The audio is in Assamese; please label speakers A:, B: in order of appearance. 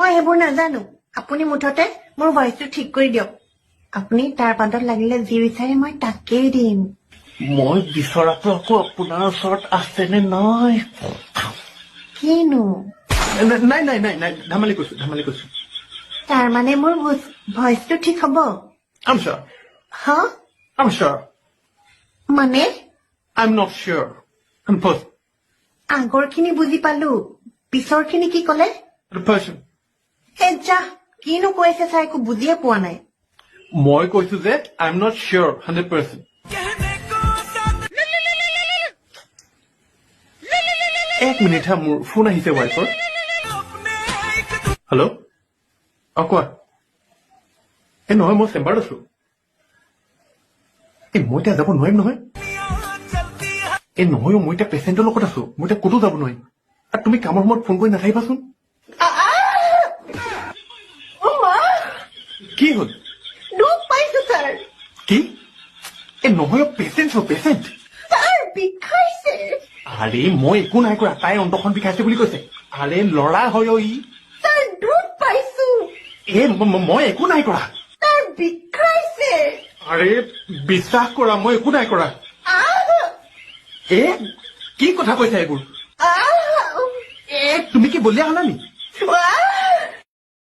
A: মই সেইবোৰ নাজানো আপুনি মুঠতে মোৰ ভইচটো ঠিক কৰি দিয়ক আপুনি তাৰ পাদত লাগিলে যি বিচাৰে মই তাকেই দিম
B: মই বিচৰাটো আকৌ আপোনাৰ ওচৰত আছে নে নাই
A: কিনো
B: নাই নাই নাই নাই ধেমালি কৈছো
A: তাৰ মানে মোৰ ভইচটো ঠিক হ'ব
B: I'm sure.
A: হা
B: I'm sure.
A: মানে
B: I'm not sure. I'm positive.
A: আগৰখিনি বুজি পালো পিছৰখিনি কি ক'লে
B: The person.
A: হে যা কিনো কৈছে চাই একো বুজিয়ে পোৱা নাই
B: মই কৈছো যে I'm not sure 100%. এক মিনিট হা মোৰ ফোন আহিছে ৱাইফৰ হেল্ল' কোৱা নহয় মই চেম্বাৰত আছো মই এতিয়া যাব নোৱাৰিম নহয় নহয় মই এতিয়া পেচেণ্টৰ লগত আছো মই এতিয়া ক'তো যাব নোৱাৰিম আৰু তুমি কামৰ সময়ত ফোন কৰি নাথাকিবাচোন কি হ'ল
A: দুখ পাইছো ছাৰ
B: কি নহয় পেচেণ্ট
A: ছাৰ বিষাইছে
B: আৰে মই একো নাই কৰা তাই অন্তখন বিষাইছে বুলি কৈছে আৰে ল'ৰা হয় ই
A: ছাৰ দুখ পাইছো
B: মই একো নাই কৰা
A: ছাৰ বিষাইছে
B: আৰে বিশ্বাস কৰা মই একো নাই কৰা কি কথা কৈছা এইবোৰ তুমি কি বলিয়া হলা নি